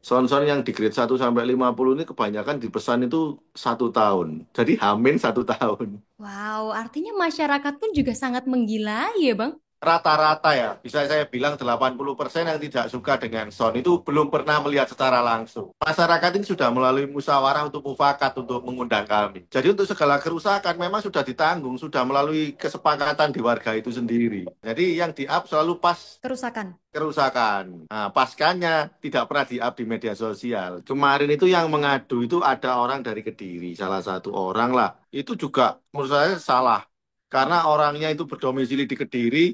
Sound-sound yang di grade 1 sampai 50 ini kebanyakan dipesan itu 1 tahun. Jadi Hamin 1 tahun. Wow, artinya masyarakat pun juga sangat menggilai ya, Bang? Rata-rata ya, bisa saya bilang 80% yang tidak suka dengan sound itu belum pernah melihat secara langsung. Masyarakat ini sudah melalui musyawarah untuk mufakat untuk mengundang kami. Jadi untuk segala kerusakan memang sudah ditanggung, sudah melalui kesepakatan di warga itu sendiri. Jadi yang di-up selalu pas Kerusakan. kerusakan. Nah, pascanya tidak pernah di-up di media sosial. Kemarin itu yang mengadu itu ada orang dari Kediri, salah satu orang lah. Itu juga menurut saya salah. Karena orangnya itu berdomisili di Kediri,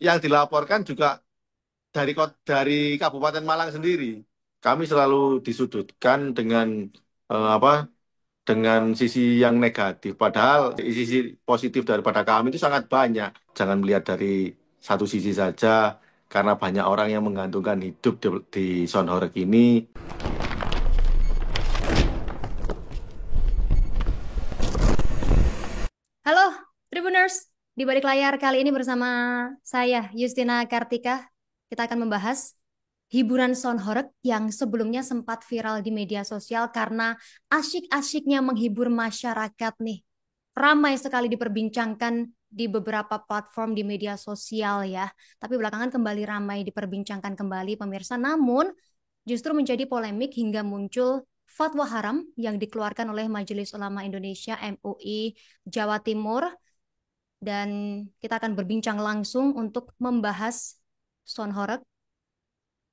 yang dilaporkan juga dari Kabupaten Malang sendiri. Kami selalu disudutkan dengan apa? Dengan sisi yang negatif. Padahal sisi positif daripada kami itu sangat banyak. Jangan melihat dari satu sisi saja, karena banyak orang yang menggantungkan hidup di Sonhoreg ini. Halo, Tribuners. Di balik layar kali ini bersama saya, Justina Kartika. Kita akan membahas hiburan soundhoreg yang sebelumnya sempat viral di media sosial karena asyik-asyiknya menghibur masyarakat nih. Ramai sekali diperbincangkan di beberapa platform di media sosial ya. Tapi belakangan kembali ramai diperbincangkan kembali pemirsa. Namun justru menjadi polemik hingga muncul fatwa haram yang dikeluarkan oleh Majelis Ulama Indonesia MUI Jawa Timur, dan kita akan berbincang langsung untuk membahas soundhoreg,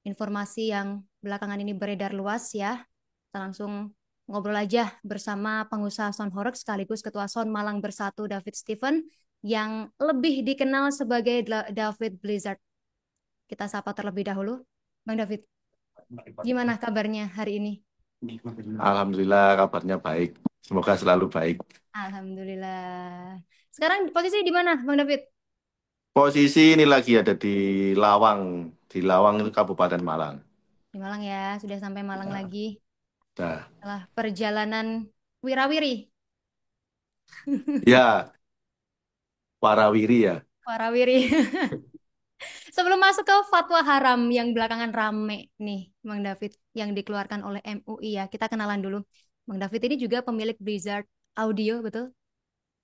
informasi yang belakangan ini beredar luas ya. Kita langsung ngobrol aja bersama pengusaha soundhoreg sekaligus Ketua Sound Malang Bersatu David Stephen yang lebih dikenal sebagai David Blizzard. Kita sapa terlebih dahulu. Bang David, gimana kabarnya hari ini? Alhamdulillah kabarnya baik. Semoga selalu baik. Alhamdulillah. Sekarang posisi di mana, Bang David? Posisi ini lagi ada Lawang, di Lawang itu Kabupaten Malang. Di Malang ya, sudah sampai Malang Nah, lagi. dah. Setelah perjalanan wirawiri, Ya, warawiri ya. warawiri. Sebelum masuk ke fatwa haram yang belakangan rame nih, Bang David, yang dikeluarkan oleh MUI ya, kita kenalan dulu. Bang David ini juga pemilik Blizzard Audio, betul?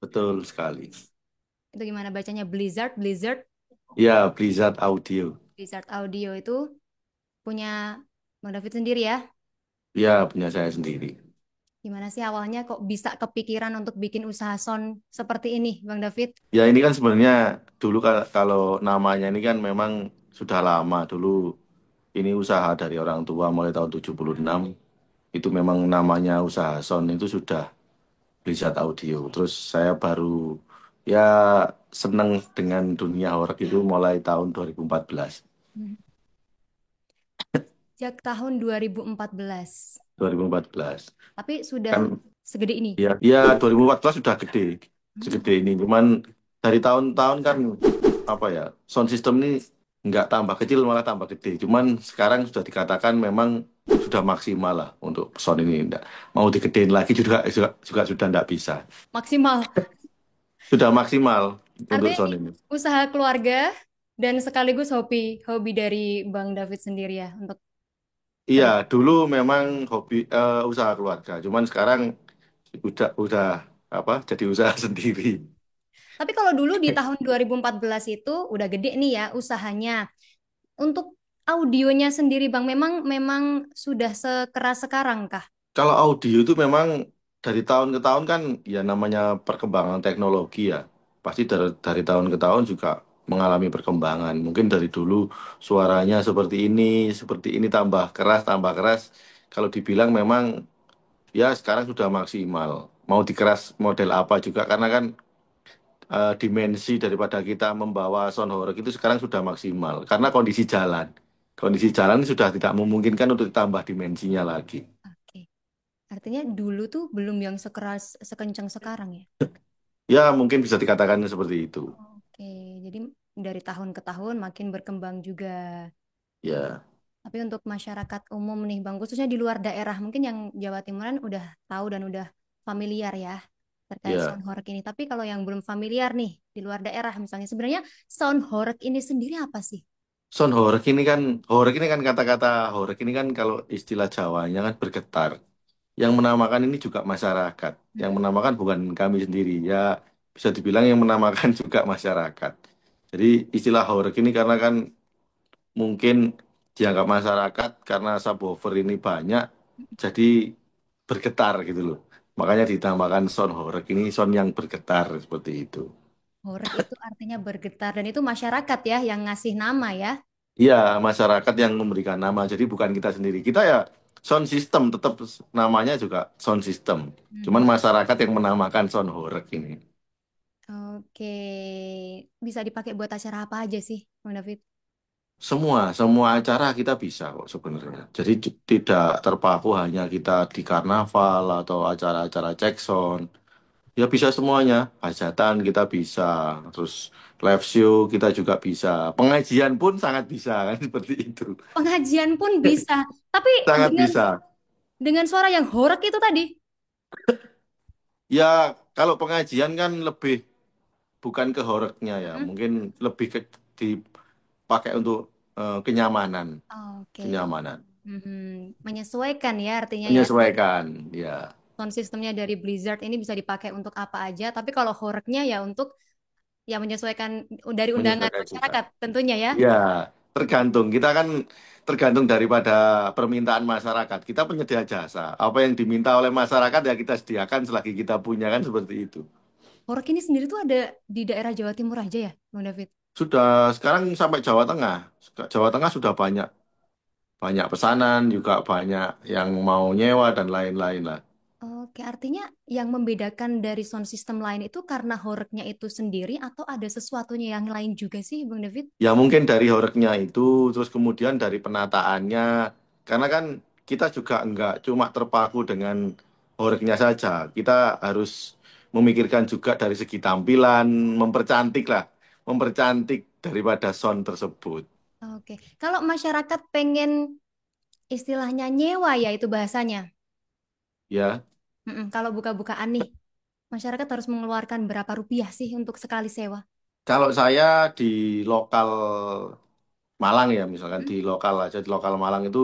Betul sekali. Itu gimana bacanya? Blizzard, Blizzard, Ya, Blizzard Audio. Blizzard Audio itu punya Bang David sendiri ya? Ya, punya saya sendiri. Gimana sih awalnya kok bisa kepikiran untuk bikin usaha sound seperti ini, Bang David? Ya, ini kan sebenarnya dulu kalau namanya ini kan memang sudah lama. Dulu ini usaha dari orang tua mulai tahun 76. Itu memang namanya usaha sound itu sudah Blizzard Audio. Terus saya baru ya seneng dengan dunia horor itu mulai tahun 2014. Hmm. Sejak tahun 2014. 2014. Tapi sudah Kan segede ini. ya 2014 sudah gede. Hmm. Segede ini. Cuman dari tahun-tahun kan apa ya, sound system ini nggak tambah kecil malah tambah gede. Cuman sekarang sudah dikatakan memang sudah maksimal lah untuk sound ini. Nggak, mau digedein lagi juga sudah nggak bisa. Maksimal. Sudah maksimal untuk Artinya ini sound ini. usaha keluarga dan sekaligus hobi hobi dari Bang David sendiri ya untuk Iya, hobi. dulu memang hobi usaha keluarga. Cuman sekarang udah apa? Jadi usaha sendiri. Tapi kalau dulu di tahun 2014 itu udah gede nih ya usahanya. Untuk audionya sendiri Bang, memang memang sudah sekeras sekarang kah? Kalau audio itu memang dari tahun ke tahun kan ya namanya perkembangan teknologi ya. Pasti dari tahun ke tahun juga mengalami perkembangan. Mungkin dari dulu suaranya seperti ini tambah keras, tambah keras. Kalau dibilang memang ya sekarang sudah maksimal. Mau dikeras model apa juga karena kan dimensi daripada kita membawa sound horeg itu sekarang sudah maksimal. Karena kondisi jalan. Kondisi jalan sudah tidak memungkinkan untuk ditambah dimensinya lagi. Oke. Artinya dulu tuh belum yang sekeras sekencang sekarang ya. Ya, mungkin bisa dikatakan seperti itu. Oke, jadi dari tahun ke tahun makin berkembang juga. Ya, Tapi untuk masyarakat umum nih Bang, khususnya di luar daerah, mungkin yang Jawa Timuran udah tahu dan udah familiar ya terkait ya. sound horeg ini. Tapi kalau yang belum familiar nih di luar daerah misalnya, sebenarnya sound horeg ini sendiri apa sih? Sound horek ini kan kata-kata horek ini kan kalau istilah Jawanya kan bergetar. Yang menamakan ini juga masyarakat. Yang Mm-mm. menamakan bukan kami sendiri. Ya bisa dibilang yang menamakan juga masyarakat. Jadi istilah horek ini karena kan mungkin dianggap masyarakat karena subwoofer ini banyak, jadi bergetar gitu loh. Makanya ditambahkan sound horeg ini sound yang bergetar seperti itu. Horeg itu artinya bergetar dan itu masyarakat ya yang ngasih nama ya. Iya, masyarakat yang memberikan nama. Jadi bukan kita sendiri. Kita ya sound system tetap namanya juga sound system. Cuman Mhm. masyarakat yang menamakan sound horeg ini. Oke, bisa dipakai buat acara apa aja sih, Bang David? Semua acara kita bisa kok sebenarnya. Jadi tidak terpaku hanya kita di karnaval atau acara-acara cek sound. Ya bisa semuanya. Hajatan kita bisa. Terus live show kita juga bisa. Pengajian pun sangat bisa kan seperti itu. Pengajian pun bisa, tapi Sangat dengan bisa. suara yang horeg itu tadi. Ya kalau pengajian kan lebih bukan ke horornya ya. Hmm? Mungkin lebih ke dipakai untuk kenyamanan. Oke. Kenyamanan. Menyesuaikan ya artinya ya. Menyesuaikan. Ya. Sound systemnya dari Blizzard ini bisa dipakai untuk apa aja, tapi kalau horeknya ya untuk ya menyesuaikan dari undangan Menyesuaikan kita. masyarakat tentunya ya. Ya. Tergantung. Kita kan tergantung daripada permintaan masyarakat. Kita penyedia jasa. Apa yang diminta oleh masyarakat ya kita sediakan selagi kita punya kan seperti itu. Horek ini sendiri tuh ada di daerah Jawa Timur aja ya, Bang David? Sudah sekarang sampai Jawa Tengah. Jawa Tengah sudah banyak banyak pesanan, juga banyak yang mau nyewa dan lain-lain lah. Oke, artinya yang membedakan dari sound system lain itu karena horeknya itu sendiri atau ada sesuatunya yang lain juga sih, Bang David? Ya mungkin dari horeknya itu, terus kemudian dari penataannya, karena kan kita juga enggak cuma terpaku dengan horeknya saja, kita harus memikirkan juga dari segi tampilan, mempercantik lah, mempercantik daripada sound tersebut. Oke, kalau masyarakat pengen istilahnya nyewa ya itu bahasanya. Ya, Kalau buka-bukaan nih, masyarakat harus mengeluarkan berapa rupiah sih untuk sekali sewa? kalau saya di lokal Malang ya, misalkan Hmm? di lokal aja, di lokal Malang itu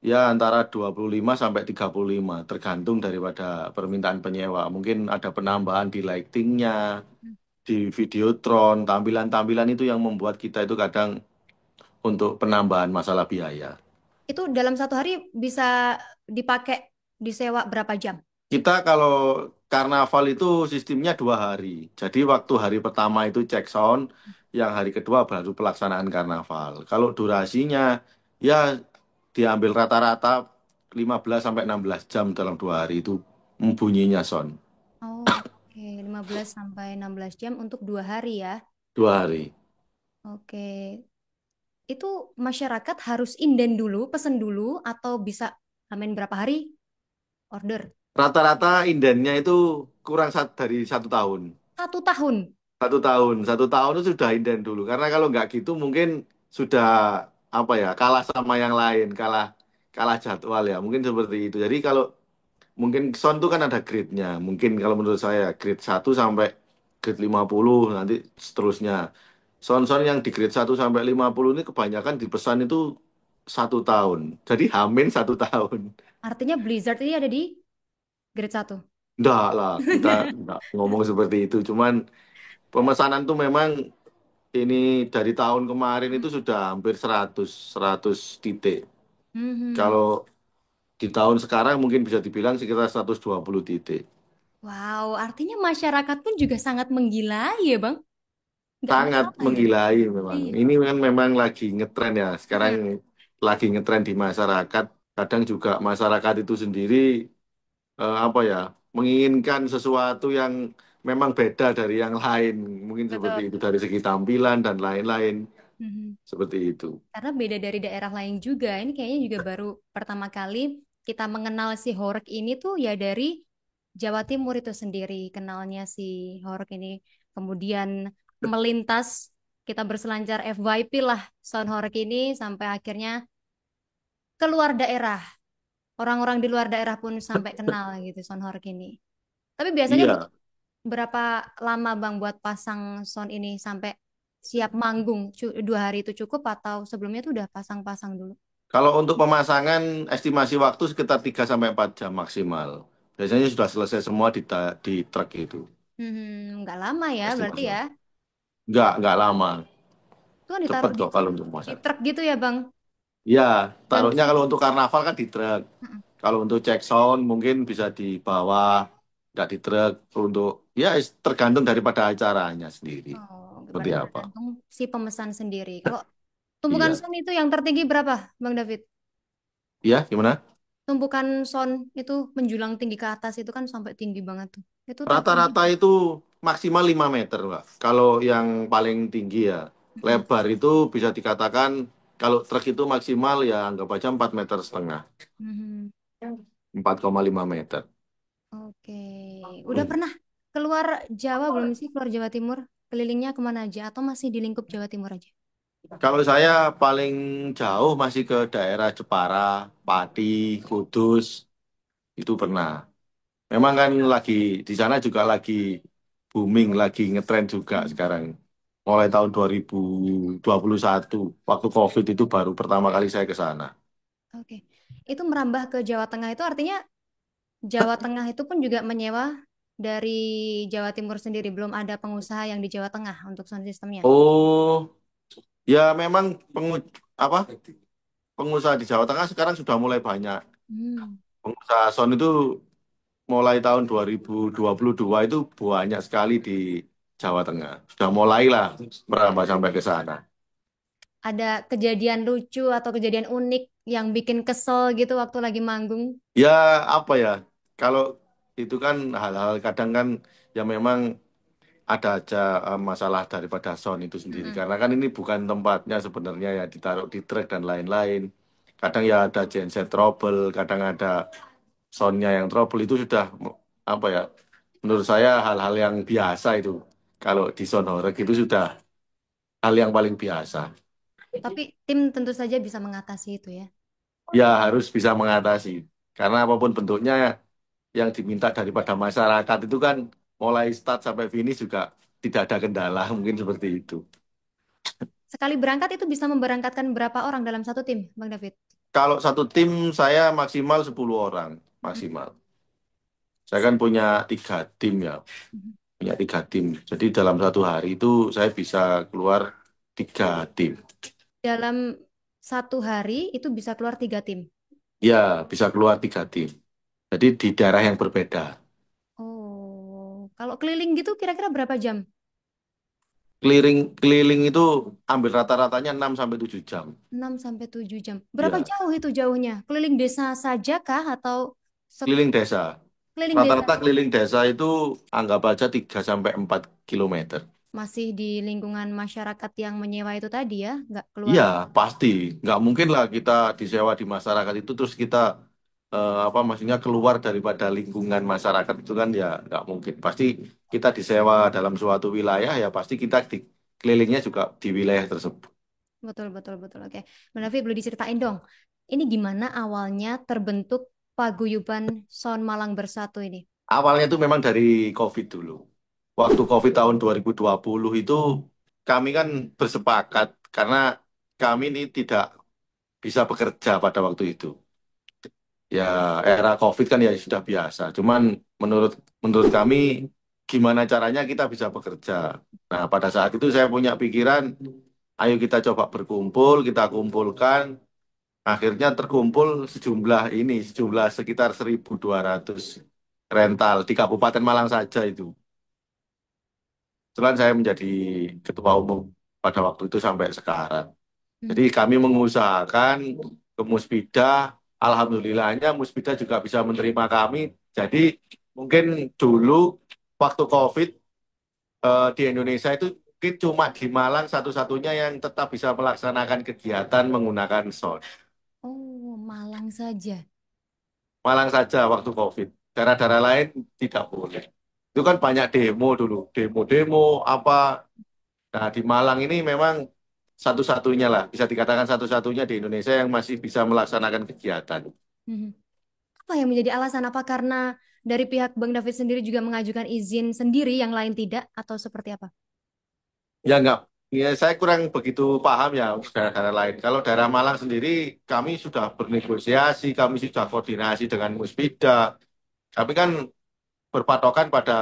ya antara 25 sampai 35 tergantung daripada permintaan penyewa. Mungkin ada penambahan di lightingnya, di Videotron, tampilan-tampilan itu yang membuat kita itu kadang untuk penambahan masalah biaya. Itu dalam satu hari bisa dipakai disewa berapa jam? Kita kalau karnaval itu sistemnya 2 hari. Jadi waktu hari pertama itu cek sound, yang hari kedua baru pelaksanaan karnaval. Kalau durasinya ya diambil rata-rata 15 sampai 16 jam dalam 2 hari itu bunyinya sound. Oh, oke, 15 sampai 16 jam untuk 2 hari ya. 2 hari. Oke, itu masyarakat harus inden dulu, pesen dulu, atau bisa amin berapa hari order? Rata-rata indennya itu kurang dari 1 tahun. 1 tahun. 1 tahun itu sudah inden dulu. Karena kalau nggak gitu mungkin sudah apa ya kalah sama yang lain, kalah kalah jadwal ya. Mungkin seperti itu. Jadi kalau mungkin sound itu kan ada grade-nya. Mungkin kalau menurut saya grade 1 sampai grade 50 nanti seterusnya. Sound-sound yang di grade 1 sampai 50 ini kebanyakan dipesan itu 1 tahun. Jadi hamin 1 tahun. Artinya Blizzard ini ada di grade 1. Enggak lah, kita enggak ngomong seperti itu. Cuman pemesanan tuh memang ini dari tahun kemarin itu sudah hampir 100 titik. Mhm. Kalau di tahun sekarang mungkin bisa dibilang sekitar 120 titik. Wow, artinya masyarakat pun juga sangat menggilai ya, Bang? Nggak Sangat masalah ya? menggilai memang. Iya. Ini kan memang lagi ngetren ya. Sekarang Mm-mm. lagi ngetren di masyarakat. Kadang juga masyarakat itu sendiri apa ya menginginkan sesuatu yang memang beda dari yang lain. Mungkin seperti Betul. itu dari segi tampilan dan lain-lain. Mhm. Seperti itu. Karena beda dari daerah lain juga. Ini kayaknya juga baru pertama kali kita mengenal si horeg ini tuh ya dari Jawa Timur itu sendiri. Kenalnya si horeg ini. Kemudian melintas, kita berselancar FYP lah sound horeg ini sampai akhirnya keluar daerah. Orang-orang di luar daerah pun sampai kenal gitu sound horeg ini. Tapi biasanya Iya. berapa lama Bang buat pasang sound ini sampai siap manggung 2 hari itu cukup atau sebelumnya tuh udah pasang-pasang dulu? Kalau untuk pemasangan, estimasi waktu sekitar 3 sampai 4 jam maksimal. Biasanya sudah selesai semua di truk itu, Nggak lama ya berarti estimasi ya. waktu. Nggak lama. Itu kan Cepat ditaruh kok kalau untuk di pemasangan. truk gitu ya Bang. Ya, Dan taruhnya kalau untuk karnaval kan di truk. Mm-mm. Kalau untuk cek sound mungkin bisa di bawah, nggak di truk. Untuk ya tergantung daripada acaranya sendiri. Oh, Seperti berarti apa? tergantung si pemesan sendiri. Kalau tumpukan Iya. sound itu yang tertinggi berapa, Bang David? Iya, gimana? Tumpukan sound itu menjulang tinggi ke atas itu kan sampai tinggi banget tuh. Itu tertinggi. Rata-rata itu maksimal 5 meter, Mbak. Kalau yang paling tinggi ya, Mm-mm. lebar itu bisa dikatakan kalau truk itu maksimal ya anggap aja 4,5 meter. Mhm. 4,5 meter. Oke. Udah pernah keluar Jawa belum sih? Keluar Jawa Timur? Kelilingnya kemana aja? Atau masih di lingkup Jawa Timur aja? Kalau saya paling jauh masih ke daerah Jepara, Pati, Kudus, itu pernah. Memang kan lagi di sana juga lagi booming, lagi ngetren juga Hmm. sekarang. Mulai tahun 2021, waktu COVID itu baru pertama kali saya ke sana. Oke. Itu merambah ke Jawa Tengah itu artinya Jawa Tengah itu pun juga menyewa dari Jawa Timur sendiri. Belum ada pengusaha yang di Jawa Tengah untuk sound systemnya. Oh, ya memang apa pengusaha di Jawa Tengah sekarang sudah mulai banyak. Hmm. Pengusaha sound itu mulai tahun 2022 itu banyak sekali di Jawa Tengah. Sudah mulailah merambah sampai ke sana. Ada kejadian lucu atau kejadian unik yang bikin kesel gitu waktu lagi manggung? Ya apa ya, kalau itu kan hal-hal kadang kan ya memang ada aja masalah daripada sound itu sendiri. Mm-mm. Karena kan ini bukan tempatnya sebenarnya ya ditaruh di truk dan lain-lain. Kadang ya ada genset trouble, kadang ada soundnya yang trouble itu sudah apa ya? Menurut saya hal-hal yang biasa itu. Kalau di sound horeg itu sudah hal yang paling biasa. Tapi tim tentu saja bisa mengatasi itu ya. Ya harus bisa mengatasi. Karena apapun bentuknya yang diminta daripada masyarakat itu kan mulai start sampai finish juga tidak ada kendala, mungkin seperti itu. Sekali berangkat itu bisa memberangkatkan berapa orang dalam satu tim, Bang David? Kalau satu tim saya maksimal 10 orang, maksimal. Saya kan punya 3 tim ya, Mhm. punya 3 tim. Jadi dalam satu hari itu saya bisa keluar 3 tim. Dalam satu hari itu bisa keluar 3 tim. Ya, bisa keluar 3 tim. Jadi di daerah yang berbeda. Oh, kalau keliling gitu kira-kira berapa jam? Keliling keliling itu ambil rata-ratanya 6 sampai 7 jam. 6 sampai 7 jam. Berapa Ya, jauh itu jauhnya? Keliling desa saja kah atau keliling desa. keliling desa Rata-rata keliling desa itu anggap aja 3 sampai 4 kilometer. masih di lingkungan masyarakat yang menyewa itu tadi ya, nggak keluar. Iya, pasti. Nggak mungkin lah kita disewa di masyarakat itu terus kita apa maksudnya keluar daripada lingkungan masyarakat itu kan ya nggak mungkin. Pasti kita disewa dalam suatu wilayah ya pasti kita di kelilingnya juga di wilayah tersebut. Betul, betul, betul. Oke. Mbak Nafi, boleh diceritain dong. Ini gimana awalnya terbentuk paguyuban Son Malang Bersatu ini? Awalnya itu memang dari COVID dulu. Waktu COVID tahun 2020 itu kami kan bersepakat karena kami ini tidak bisa bekerja pada waktu itu. Ya era COVID kan ya sudah biasa. Cuman menurut menurut kami gimana caranya kita bisa bekerja. Nah, pada saat itu saya punya pikiran, ayo kita coba berkumpul, kita kumpulkan. Akhirnya terkumpul sejumlah sekitar 1.200 rental di Kabupaten Malang saja itu. Kebetulan saya menjadi ketua umum pada waktu itu sampai sekarang. Jadi Hmm. kami mengusahakan ke Musbida, alhamdulillahnya Musbida juga bisa menerima kami. Jadi mungkin dulu waktu COVID di Indonesia itu mungkin cuma di Malang satu-satunya yang tetap bisa melaksanakan kegiatan menggunakan SON. Oh, Malang saja. Malang saja waktu COVID. Daerah-daerah lain tidak boleh. Itu kan banyak demo dulu, demo-demo apa. Nah di Malang ini memang satu-satunya lah, bisa dikatakan satu-satunya di Indonesia yang masih bisa melaksanakan kegiatan. Mhm. Apa yang menjadi alasan? Apa karena dari pihak Bang David sendiri juga mengajukan izin sendiri, yang lain tidak, atau seperti apa? Ya Ya, saya kurang begitu paham ya untuk daerah-daerah lain. Kalau daerah Malang sendiri, kami sudah bernegosiasi, kami sudah koordinasi dengan Musbida. Tapi kan berpatokan pada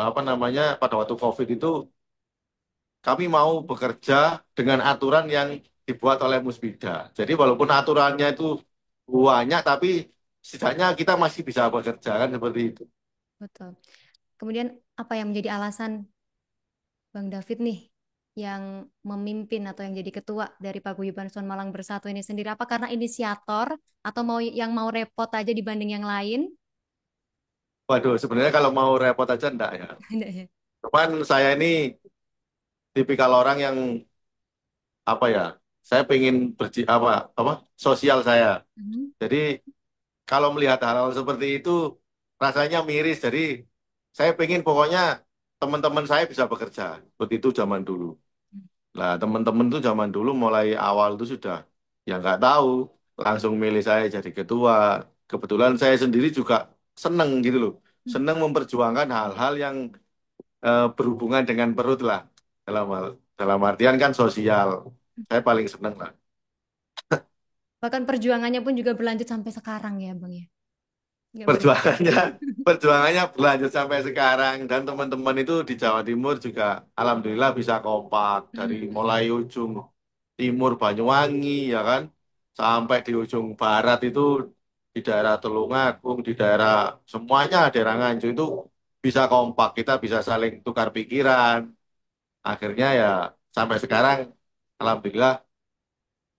apa namanya, pada waktu COVID itu kami mau bekerja dengan aturan yang dibuat oleh Musbida. Jadi walaupun aturannya itu banyak, tapi setidaknya kita masih bisa bekerja kan seperti itu. Betul. Kemudian apa yang menjadi alasan Bang David nih yang memimpin atau yang jadi ketua dari Paguyuban Son Malang Bersatu ini sendiri? Apa karena inisiator atau mau yang mau repot aja dibanding yang lain? Waduh, sebenarnya kalau mau repot aja enggak ya. Enggak ya? Cuman saya ini tipikal orang yang apa ya, saya pengen apa sosial saya. Mhm. Jadi kalau melihat hal-hal seperti itu rasanya miris. Jadi saya pengen pokoknya teman-teman saya bisa bekerja. Seperti itu zaman dulu. Nah, teman-teman tuh zaman dulu mulai awal itu sudah ya nggak tahu, langsung milih saya jadi ketua. Kebetulan saya sendiri juga seneng gitu loh, seneng memperjuangkan hal-hal yang berhubungan dengan perut lah, dalam artian kan sosial. Saya paling seneng lah. Bahkan perjuangannya pun juga berlanjut sampai sekarang ya, Bang ya. Nggak berhenti. Perjuangannya perjuangannya berlanjut sampai sekarang dan teman-teman itu di Jawa Timur juga alhamdulillah bisa kompak dari Mhm. mulai ujung timur Banyuwangi ya kan sampai di ujung barat itu di daerah Tulungagung di daerah semuanya daerah Nganjuk itu bisa kompak kita bisa saling tukar pikiran akhirnya ya sampai sekarang alhamdulillah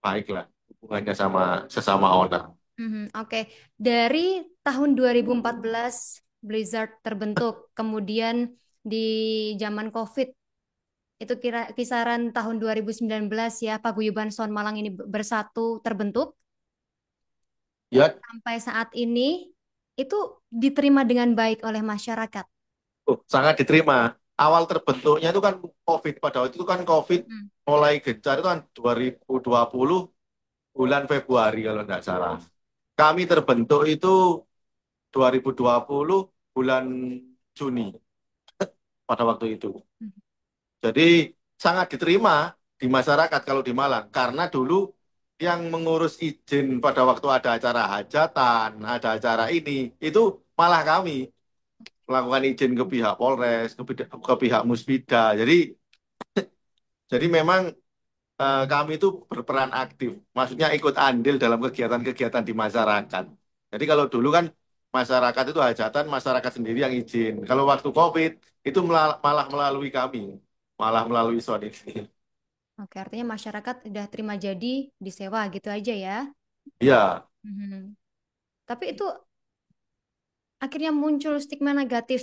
baiklah hubungannya sama sesama owner. Mhm, oke. Dari tahun 2014 Blizzard terbentuk, kemudian di zaman COVID itu kira kisaran tahun 2019 ya Paguyuban Son Malang ini bersatu terbentuk Ya. sampai saat ini itu diterima dengan baik oleh masyarakat. Oh, sangat diterima. Awal terbentuknya itu kan COVID. Pada waktu itu kan COVID Hmm. mulai gencar itu kan 2020 bulan Februari kalau nggak salah. Kami terbentuk itu 2020 bulan Juni pada waktu itu. Jadi sangat diterima di masyarakat kalau di Malang. Karena dulu yang mengurus izin pada waktu ada acara hajatan, ada acara ini, itu malah kami melakukan izin ke pihak Polres, ke pihak Musbida. Jadi memang kami itu berperan aktif, maksudnya ikut andil dalam kegiatan-kegiatan di masyarakat. Jadi kalau dulu kan masyarakat itu hajatan, masyarakat sendiri yang izin. Kalau waktu COVID itu malah melalui kami, malah melalui SON ini. Oke, artinya masyarakat udah terima jadi disewa gitu aja ya. Iya, Mhm. Tapi itu akhirnya muncul stigma negatif.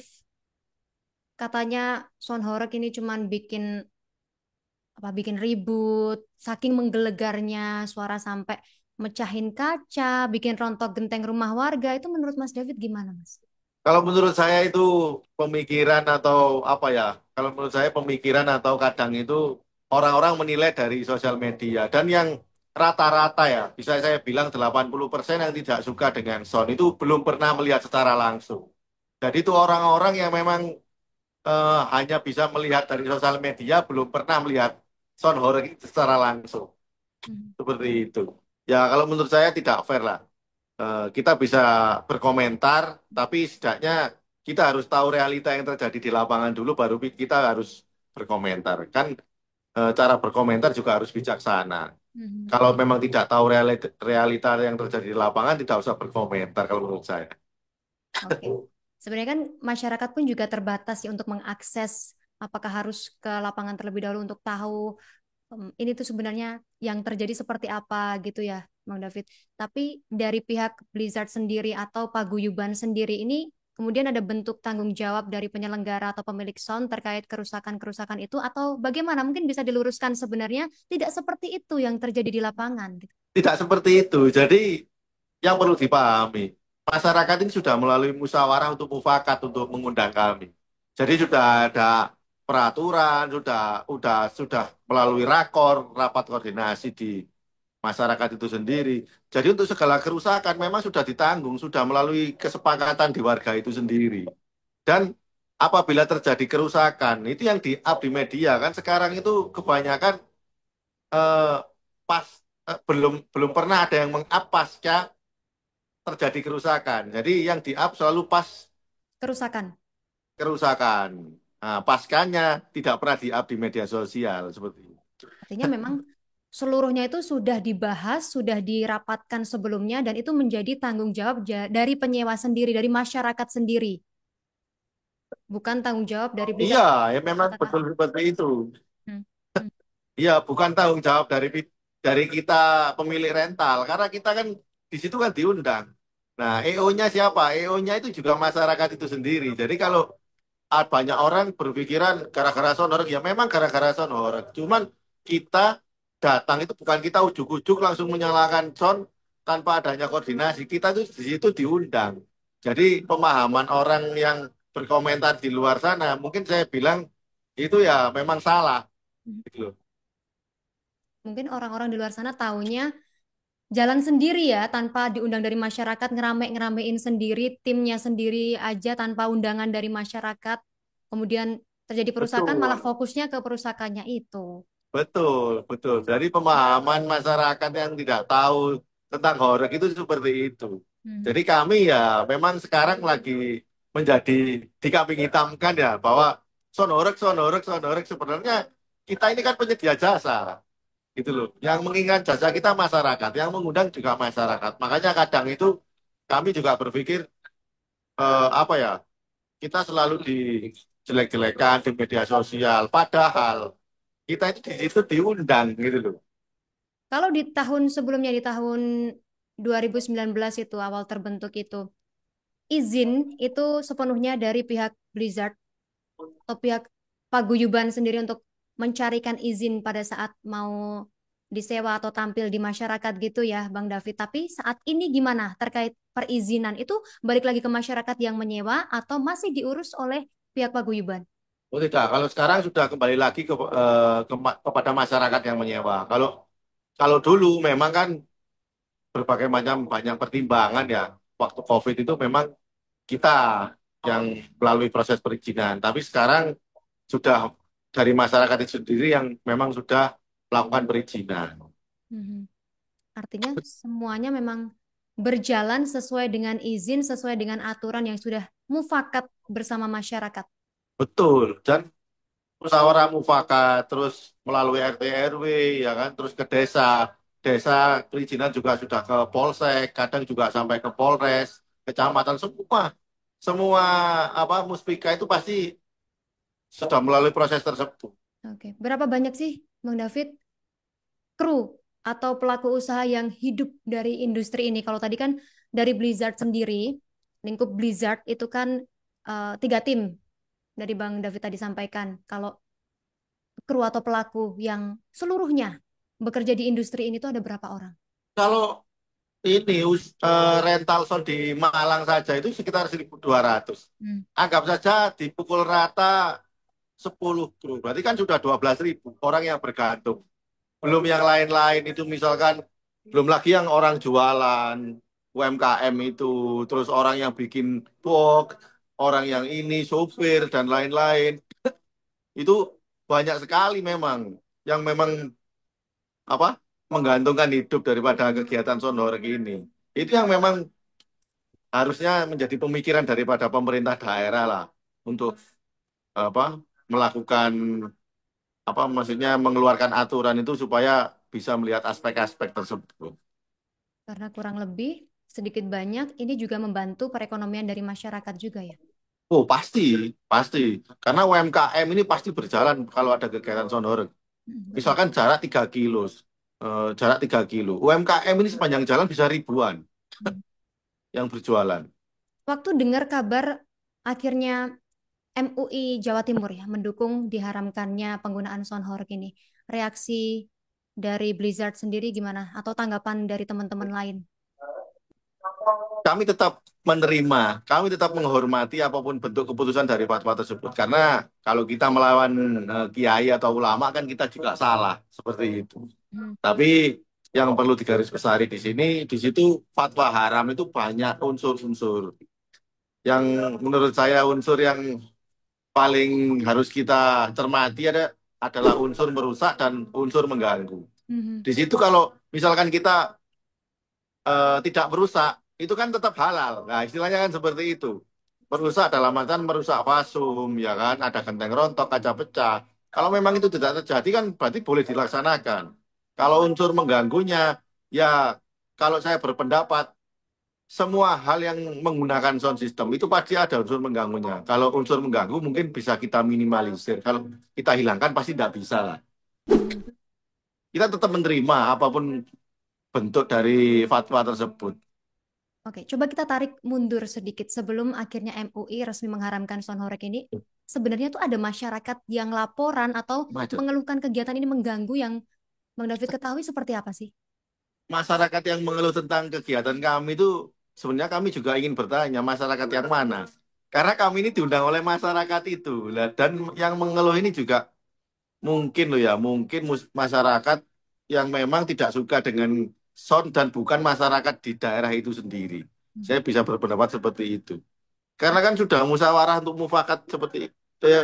Katanya Son Horeg ini cuman bikin apa bikin ribut, saking menggelegarnya suara sampai mecahin kaca, bikin rontok genteng rumah warga. Itu menurut Mas David gimana, Mas? kalau menurut saya itu pemikiran atau apa ya? Kalau menurut saya pemikiran atau kadang itu orang-orang menilai dari sosial media dan yang rata-rata ya, bisa saya bilang 80% yang tidak suka dengan sound itu belum pernah melihat secara langsung. Jadi itu orang-orang yang memang hanya bisa melihat dari sosial media, belum pernah melihat sound horror itu secara langsung. Hmm. Seperti itu. Ya kalau menurut saya tidak fair lah. Kita bisa berkomentar, tapi setidaknya kita harus tahu realita yang terjadi di lapangan dulu, baru kita harus berkomentar. Kan cara berkomentar juga harus bijaksana. Mhm. Kalau memang tidak tahu realita yang terjadi di lapangan, tidak usah berkomentar kalau menurut saya. Oke. Sebenarnya kan masyarakat pun juga terbatas ya untuk mengakses apakah harus ke lapangan terlebih dahulu untuk tahu ini tuh sebenarnya yang terjadi seperti apa gitu ya, Bang David. Tapi dari pihak Blizzard sendiri atau paguyuban sendiri ini kemudian ada bentuk tanggung jawab dari penyelenggara atau pemilik sound terkait kerusakan-kerusakan itu atau bagaimana? Mungkin bisa diluruskan sebenarnya tidak seperti itu yang terjadi di lapangan gitu. Tidak seperti itu. Jadi yang perlu dipahami, masyarakat ini sudah melalui musyawarah untuk mufakat untuk mengundang kami. Jadi sudah ada peraturan, sudah melalui rapat koordinasi di masyarakat itu sendiri. Jadi untuk segala kerusakan memang sudah ditanggung, sudah melalui kesepakatan di warga itu sendiri. Dan apabila terjadi kerusakan, itu yang di-up di media kan sekarang itu kebanyakan eh, pas belum belum pernah ada yang meng-up pasca terjadi kerusakan. Jadi yang di-up selalu pas Kerusakan. kerusakan. Nah, paskanya tidak pernah di-up di media sosial seperti itu. Artinya memang seluruhnya itu sudah dibahas, sudah dirapatkan sebelumnya, dan itu menjadi tanggung jawab dari penyewa sendiri, dari masyarakat sendiri. Bukan tanggung jawab dari Iya, Blizzard. ya memang Katakan. betul seperti itu. Hmm. Hmm. Iya, bukan tanggung jawab dari kita pemilik rental, karena kita kan di situ kan diundang. Nah, EO-nya siapa? EO-nya itu juga masyarakat itu sendiri. Jadi kalau banyak orang berpikiran gara-gara sonorek, ya memang gara-gara sonorek. Cuman kita datang itu bukan kita ujuk-ujuk langsung menyalakan sound tanpa adanya koordinasi. Kita tuh di situ diundang. Jadi pemahaman orang yang berkomentar di luar sana, mungkin saya bilang itu ya memang salah. Gitu loh. Mungkin orang-orang di luar sana taunya jalan sendiri ya, tanpa diundang dari masyarakat, ngerame-ngeramein sendiri, timnya sendiri aja tanpa undangan dari masyarakat. Kemudian terjadi perusakan, malah Betul. fokusnya ke perusakannya itu. Betul, betul. Dari pemahaman masyarakat yang tidak tahu tentang horor itu seperti itu. Hmm. Jadi kami ya memang sekarang lagi menjadi dikambing hitamkan ya bahwa sonorek, sonorek, sonorek sebenarnya kita ini kan penyedia jasa gitu loh. Yang mengingat jasa kita masyarakat, yang mengundang juga masyarakat. Makanya kadang itu kami juga berpikir apa ya, kita selalu dijelek-jelekan di media sosial. Padahal kita itu di situ diundang gitu loh. Kalau di tahun sebelumnya, di tahun 2019 itu awal terbentuk itu, izin itu sepenuhnya dari pihak Blizzard atau pihak paguyuban sendiri untuk mencarikan izin pada saat mau disewa atau tampil di masyarakat gitu ya, Bang David. Tapi saat ini gimana terkait perizinan itu, balik lagi ke masyarakat yang menyewa atau masih diurus oleh pihak paguyuban? Oh tidak, kalau sekarang sudah kembali lagi kepada masyarakat yang menyewa. Kalau kalau dulu memang kan berbagai macam banyak pertimbangan ya. Waktu COVID itu memang kita yang melalui proses perizinan. Tapi sekarang sudah dari masyarakat itu sendiri yang memang sudah melakukan perizinan. Mhm. Artinya semuanya memang berjalan sesuai dengan izin, sesuai dengan aturan yang sudah mufakat bersama masyarakat. Betul. Dan musyawarah mufakat, terus melalui RT RW, ya kan, terus ke desa. Desa perizinan juga sudah ke Polsek, kadang juga sampai ke Polres, kecamatan, semua. Semua apa muspika itu pasti sudah melalui proses tersebut. Oke, berapa banyak sih, Bang David, kru atau pelaku usaha yang hidup dari industri ini? Kalau tadi kan dari Blizzard sendiri, lingkup Blizzard itu kan 3 tim dari Bang David tadi sampaikan. Kalau kru atau pelaku yang seluruhnya bekerja di industri ini tuh ada berapa orang? Kalau ini rental sound di Malang saja itu sekitar 1.200. Hmm. Anggap saja dipukul rata 10 kru. Berarti kan sudah 12.000 orang yang bergantung. Belum yang lain-lain itu misalkan belum lagi yang orang jualan UMKM itu, terus orang yang bikin box, orang yang ini sopir dan lain-lain. Itu banyak sekali memang yang memang apa menggantungkan hidup daripada kegiatan sonorek ini. Itu yang memang harusnya menjadi pemikiran daripada pemerintah daerah lah untuk apa melakukan apa maksudnya mengeluarkan aturan itu supaya bisa melihat aspek-aspek tersebut. Karena kurang lebih sedikit banyak ini juga membantu perekonomian dari masyarakat juga ya. Oh pasti, pasti. Karena UMKM ini pasti berjalan kalau ada kegiatan sonorek. Betul. Misalkan jarak 3 kilo, jarak 3 kilo. UMKM ini sepanjang jalan bisa ribuan yang berjualan. Waktu dengar kabar akhirnya MUI Jawa Timur ya mendukung diharamkannya penggunaan sound horeg ini, reaksi dari Blizzard sendiri gimana? Atau tanggapan dari teman-teman lain? Kami tetap menerima, kami tetap menghormati apapun bentuk keputusan dari fatwa tersebut. Karena kalau kita melawan kiai atau ulama kan kita juga salah seperti itu. Hmm. Tapi yang perlu digarisbawahi di sini, di situ fatwa haram itu banyak unsur-unsur. Yang menurut saya unsur yang paling harus kita cermati adalah unsur merusak dan unsur mengganggu. Mhm. Di situ kalau misalkan kita tidak merusak, itu kan tetap halal. Nah, istilahnya kan seperti itu. Merusak dalam artian merusak fasum, ya kan, ada genteng rontok, kaca pecah. Kalau memang itu tidak terjadi kan berarti boleh dilaksanakan. Kalau unsur mengganggunya, ya kalau saya berpendapat semua hal yang menggunakan sound system itu pasti ada unsur mengganggunya. Kalau unsur mengganggu mungkin bisa kita minimalisir. Kalau kita hilangkan pasti tidak bisa lah. Mhm. Kita tetap menerima apapun bentuk dari fatwa tersebut. Oke, coba kita tarik mundur sedikit sebelum akhirnya MUI resmi mengharamkan sound horeg ini. Sebenarnya tuh ada masyarakat yang laporan atau Macet. mengeluhkan kegiatan ini mengganggu yang Bang David ketahui seperti apa sih? Masyarakat yang mengeluh tentang kegiatan kami itu sebenarnya kami juga ingin bertanya masyarakat yang mana. Karena kami ini diundang oleh masyarakat itu. Lah, dan yang mengeluh ini juga mungkin loh ya, mungkin masyarakat yang memang tidak suka dengan sound dan bukan masyarakat di daerah itu sendiri. Hmm. Saya bisa berpendapat seperti itu. Karena kan sudah musyawarah untuk mufakat seperti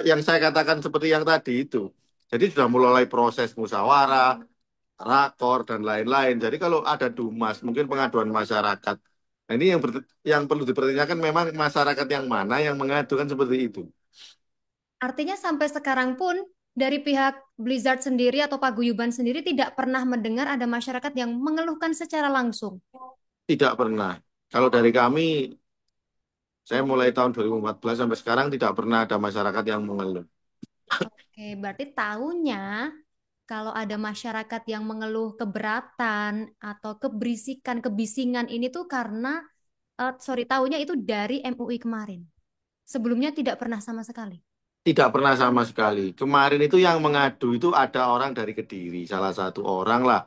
yang saya katakan seperti yang tadi itu. Jadi sudah mulai proses musyawarah, rakor dan lain-lain. Jadi kalau ada dumas, mungkin pengaduan masyarakat. Nah, ini yang perlu dipertanyakan memang masyarakat yang mana yang mengadukan seperti itu. Artinya sampai sekarang pun dari pihak Blizzard sendiri atau Paguyuban sendiri tidak pernah mendengar ada masyarakat yang mengeluhkan secara langsung. Tidak pernah. Kalau dari kami, saya mulai tahun 2014 sampai sekarang tidak pernah ada masyarakat yang mengeluh. Oke, berarti tahunya kalau ada masyarakat yang mengeluh keberatan atau keberisikan, kebisingan ini tuh karena, sorry, tahunya itu dari MUI kemarin. Sebelumnya tidak pernah sama sekali. Tidak pernah sama sekali. Kemarin itu yang mengadu itu ada orang dari Kediri, salah satu orang lah.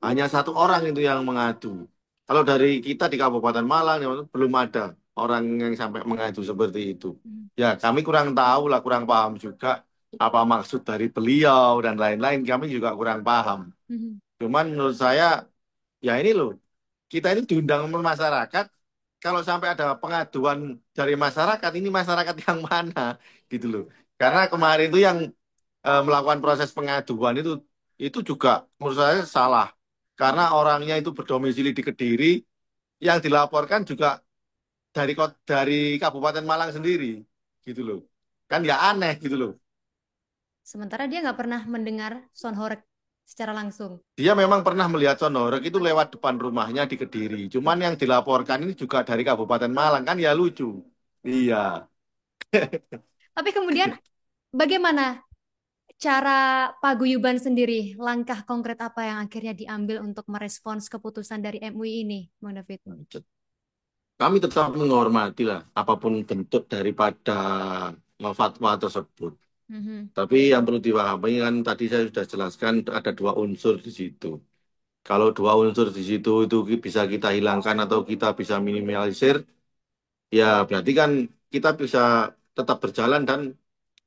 Hanya satu orang itu yang mengadu. Kalau dari kita di Kabupaten Malang ya, belum ada orang yang sampai mengadu seperti itu. Hmm. Ya, kami kurang tahu lah, kurang paham juga apa maksud dari beliau dan lain-lain. Kami juga kurang paham. Mhm. Cuman menurut saya, ya ini loh, kita ini diundang sama masyarakat. Kalau sampai ada pengaduan dari masyarakat, ini masyarakat yang mana gitu loh. Karena kemarin itu yang melakukan proses pengaduan itu juga menurut saya salah. Karena orangnya itu berdomisili di Kediri, yang dilaporkan juga dari Kabupaten Malang sendiri, gitu loh. Kan ya aneh gitu loh. Sementara dia nggak pernah mendengar sound horeg secara langsung. Dia memang pernah melihat sonorek itu lewat depan rumahnya di Kediri. Cuman yang dilaporkan ini juga dari Kabupaten Malang kan ya lucu. Iya. Tapi kemudian bagaimana cara Paguyuban sendiri, langkah konkret apa yang akhirnya diambil untuk merespons keputusan dari MUI ini, Bang David? Kami tetap menghormati lah apapun bentuk daripada fatwa tersebut. Mhm. Tapi yang perlu dipahami kan tadi saya sudah jelaskan ada dua unsur di situ. Kalau dua unsur di situ itu bisa kita hilangkan atau kita bisa minimalisir, ya berarti kan kita bisa tetap berjalan dan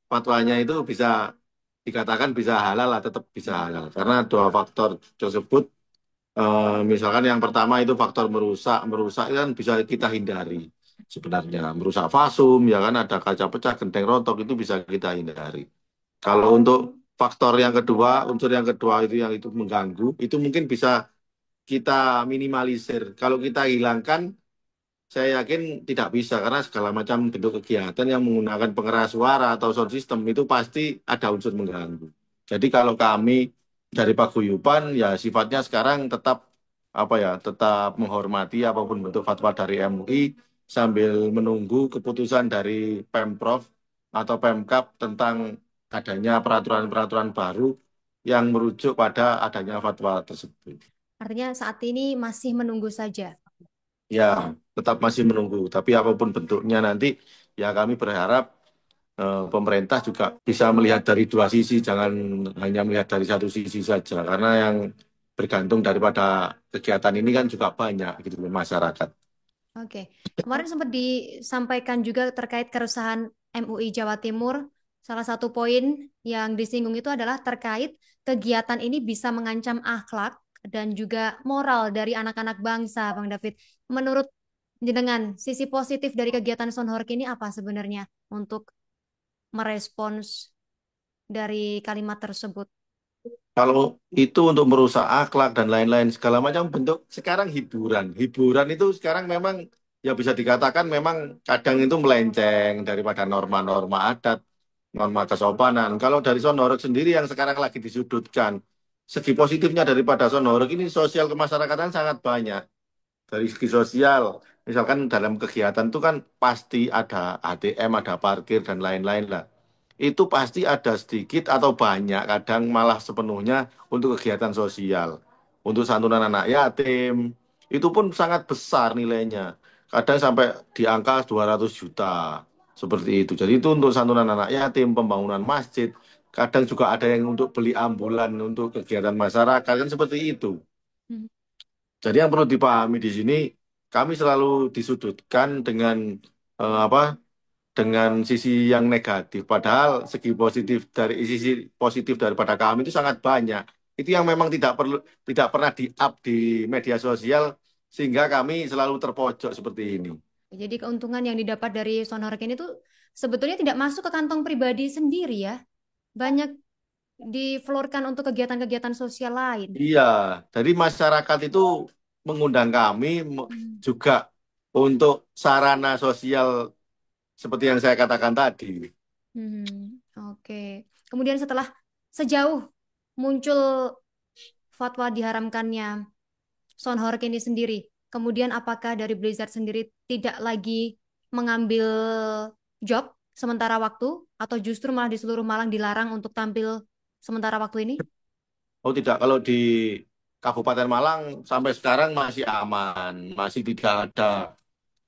fatwanya itu bisa dikatakan bisa halal lah, tetap bisa halal. Karena dua faktor tersebut, misalkan yang pertama itu faktor merusak, merusak itu kan bisa kita hindari sebenarnya. Merusak fasum, ya kan ada kaca pecah, genteng rontok itu bisa kita hindari. Kalau untuk faktor yang kedua, unsur yang kedua itu yang itu mengganggu, itu mungkin bisa kita minimalisir. Kalau kita hilangkan, saya yakin tidak bisa karena segala macam bentuk kegiatan yang menggunakan pengeras suara atau sound system itu pasti ada unsur mengganggu. Jadi kalau kami dari Paguyuban ya sifatnya sekarang tetap apa ya, tetap menghormati apapun bentuk fatwa dari MUI sambil menunggu keputusan dari Pemprov atau Pemkab tentang adanya peraturan-peraturan baru yang merujuk pada adanya fatwa tersebut. Artinya saat ini masih menunggu saja. Ya, tetap masih menunggu. Tapi apapun bentuknya nanti, ya kami berharap pemerintah juga bisa melihat dari dua sisi, jangan hanya melihat dari satu sisi saja. Karena yang bergantung daripada kegiatan ini kan juga banyak gitu loh masyarakat. Oke, kemarin sempat disampaikan juga terkait keresahan MUI Jawa Timur. Salah satu poin yang disinggung itu adalah terkait kegiatan ini bisa mengancam akhlak dan juga moral dari anak-anak bangsa, Bang David. Menurut jenengan, sisi positif dari kegiatan Sonhork ini apa sebenarnya untuk merespons dari kalimat tersebut? Kalau itu untuk merusak akhlak dan lain-lain segala macam bentuk sekarang hiburan. Hiburan itu sekarang memang ya bisa dikatakan memang kadang itu melenceng daripada norma-norma adat, norma kesopanan. Kalau dari Sonorok sendiri yang sekarang lagi disudutkan, segi positifnya daripada Sonorok ini sosial kemasyarakatan sangat banyak. Dari segi sosial, misalkan dalam kegiatan itu kan pasti ada ATM, ada parkir dan lain-lain lah. Itu pasti ada sedikit atau banyak, kadang malah sepenuhnya untuk kegiatan sosial. Untuk santunan anak yatim, itu pun sangat besar nilainya. Kadang sampai di angka 200 juta. Seperti itu. Jadi itu untuk santunan anak yatim, pembangunan masjid. Kadang juga ada yang untuk beli ambulan untuk kegiatan masyarakat, kan seperti itu. Hmm. Jadi yang perlu dipahami di sini, kami selalu disudutkan dengan apa? Dengan sisi yang negatif. Padahal segi positif dari sisi positif daripada kami itu sangat banyak. Itu yang memang tidak pernah di-up di media sosial sehingga kami selalu terpojok seperti ini. Jadi keuntungan yang didapat dari Sonarek ini tuh sebetulnya tidak masuk ke kantong pribadi sendiri ya. Banyak diflorkan untuk kegiatan-kegiatan sosial lain. Iya, jadi masyarakat itu mengundang kami Hmm. juga untuk sarana sosial seperti yang saya katakan tadi. Oke. Kemudian setelah sejauh muncul fatwa diharamkannya Sonhork ini sendiri, kemudian apakah dari Blizzard sendiri tidak lagi mengambil job sementara waktu atau justru malah di seluruh Malang dilarang untuk tampil sementara waktu ini? Oh tidak, kalau di Kabupaten Malang sampai sekarang masih aman, masih tidak ada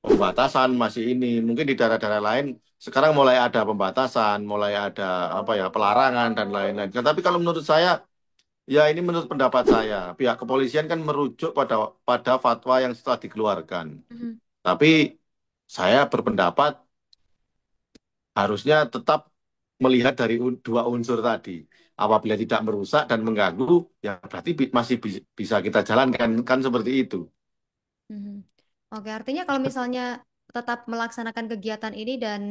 pembatasan, masih ini. Mungkin di daerah-daerah lain sekarang mulai ada pembatasan, mulai ada apa ya pelarangan dan lain-lain. Tapi kalau menurut saya, ya ini menurut pendapat saya, pihak kepolisian kan merujuk pada fatwa yang setelah dikeluarkan. Mhm. Tapi saya berpendapat harusnya tetap melihat dari dua unsur tadi. Apabila tidak merusak dan mengganggu, ya berarti masih bisa kita jalankan kan seperti itu. Mhm. Oke, artinya kalau misalnya tetap melaksanakan kegiatan ini dan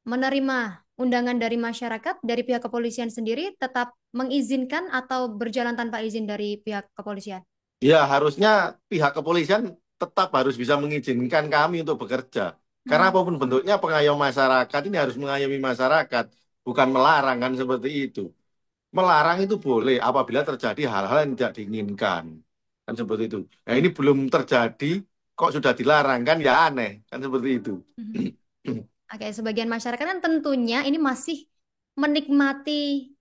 menerima undangan dari masyarakat, dari pihak kepolisian sendiri tetap mengizinkan atau berjalan tanpa izin dari pihak kepolisian? Ya, harusnya pihak kepolisian tetap harus bisa mengizinkan kami untuk bekerja. Karena Hmm. apapun bentuknya pengayom masyarakat ini harus mengayomi masyarakat, bukan melarang kan seperti itu. Melarang itu boleh apabila terjadi hal-hal yang tidak diinginkan. Kan seperti itu. Nah, ini belum terjadi, kok sudah dilarang kan ya aneh, kan seperti itu. Mhm. Oke, sebagian masyarakat kan tentunya ini masih menikmati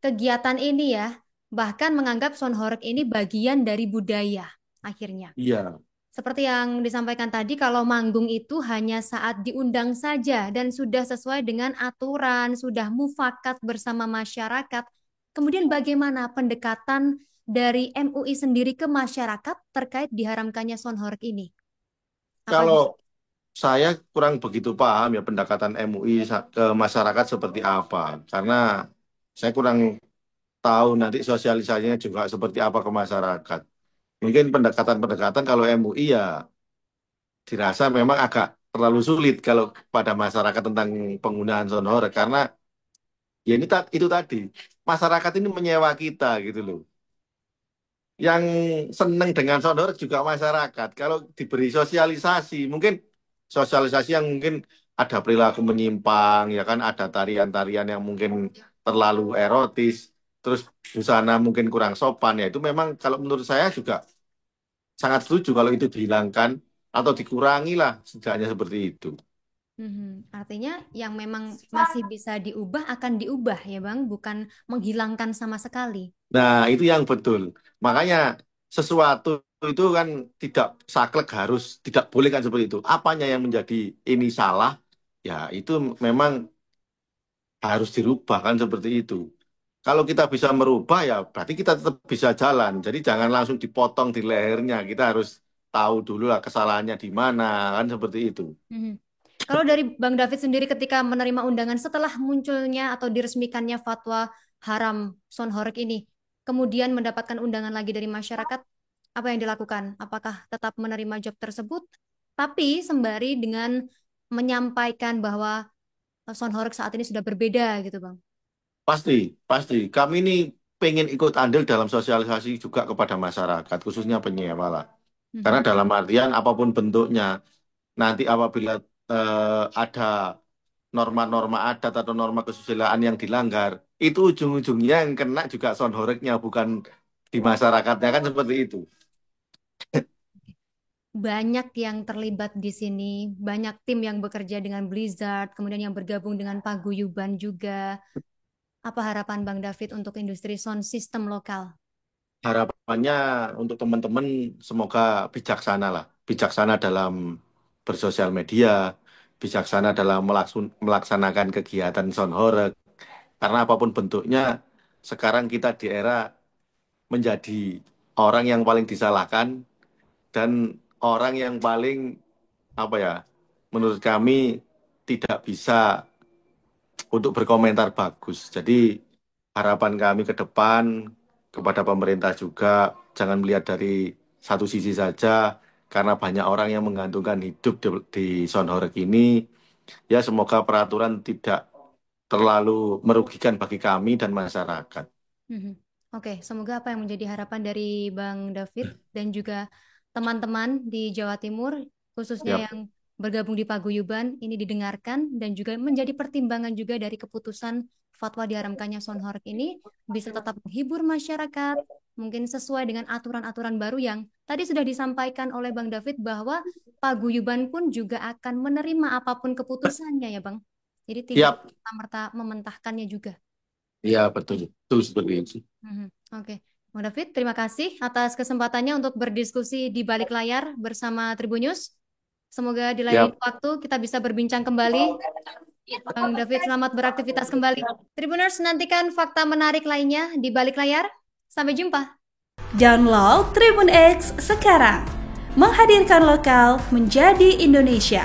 kegiatan ini ya, bahkan menganggap Sonhorek ini bagian dari budaya akhirnya. Iya, Seperti yang disampaikan tadi, kalau manggung itu hanya saat diundang saja dan sudah sesuai dengan aturan, sudah mufakat bersama masyarakat. Kemudian bagaimana pendekatan dari MUI sendiri ke masyarakat terkait diharamkannya Sonhorek ini? Apa kalau bisa? saya kurang begitu paham ya pendekatan MUI ke masyarakat seperti apa. Karena saya kurang tahu nanti sosialisasinya juga seperti apa ke masyarakat. Mungkin pendekatan-pendekatan kalau MUI ya dirasa memang agak terlalu sulit kalau pada masyarakat tentang penggunaan sonor karena ya ini itu tadi masyarakat ini menyewa kita gitu loh. Yang seneng dengan sonor juga masyarakat. Kalau diberi sosialisasi, mungkin sosialisasi yang mungkin ada perilaku menyimpang, ya kan ada tarian-tarian yang mungkin terlalu erotis, terus busana mungkin kurang sopan, ya itu memang kalau menurut saya juga sangat setuju kalau itu dihilangkan atau dikurangi lah setidaknya seperti itu. Artinya yang memang masih bisa diubah akan diubah ya Bang, bukan menghilangkan sama sekali. Nah, itu yang betul. Makanya sesuatu itu kan tidak saklek harus tidak boleh kan seperti itu. Apanya yang menjadi ini salah, ya itu memang harus dirubah kan seperti itu. Kalau kita bisa merubah ya berarti kita tetap bisa jalan. Jadi jangan langsung dipotong di lehernya. Kita harus tahu dulu lah kesalahannya di mana kan seperti itu. Mhm. Kalau dari Bang David sendiri ketika menerima undangan setelah munculnya atau diresmikannya fatwa haram Sonhorek ini, kemudian mendapatkan undangan lagi dari masyarakat, apa yang dilakukan? Apakah tetap menerima job tersebut, tapi sembari dengan menyampaikan bahwa Sound Horeg saat ini sudah berbeda gitu Bang. Pasti, pasti. Kami ini pengen ikut andil dalam sosialisasi juga kepada masyarakat, khususnya penyewa lah. Karena Mhm. dalam artian apapun bentuknya, nanti apabila ada norma-norma adat atau norma kesusilaan yang dilanggar, itu ujung-ujungnya yang kena juga sound horeg-nya, bukan di masyarakatnya, kan seperti itu. Banyak yang terlibat di sini, banyak tim yang bekerja dengan Blizzard, kemudian yang bergabung dengan Paguyuban juga. Apa harapan Bang David untuk industri sound system lokal? Harapannya untuk teman-teman semoga bijaksana lah, bijaksana dalam bersosial media, bijaksana dalam melaksanakan kegiatan sound horeg. Karena apapun bentuknya, sekarang kita di era menjadi orang yang paling disalahkan dan orang yang paling apa ya, menurut kami tidak bisa untuk berkomentar bagus. Jadi harapan kami ke depan kepada pemerintah juga jangan melihat dari satu sisi saja karena banyak orang yang menggantungkan hidup di Sound Horeg ini. Ya semoga peraturan tidak terlalu merugikan bagi kami dan masyarakat. Mhm. Oke, semoga apa yang menjadi harapan dari Bang David dan juga teman-teman di Jawa Timur, khususnya Ya, yang bergabung di Paguyuban, ini didengarkan dan juga menjadi pertimbangan juga dari keputusan fatwa diharamkannya sound horeg ini bisa tetap menghibur masyarakat, mungkin sesuai dengan aturan-aturan baru yang tadi sudah disampaikan oleh Bang David bahwa Paguyuban pun juga akan menerima apapun keputusannya ya Bang. Jadi tidak siap. serta-merta mementahkannya juga. Iya, betul. Betul seperti itu. Mhm. Oke, Bang David, terima kasih atas kesempatannya untuk berdiskusi di balik layar bersama Tribunnews. Semoga di lain Siap. waktu kita bisa berbincang kembali. Bang David, selamat beraktivitas kembali. Tribuners, nantikan fakta menarik lainnya di balik layar. Sampai jumpa. Download Tribun X sekarang. Menghadirkan lokal menjadi Indonesia.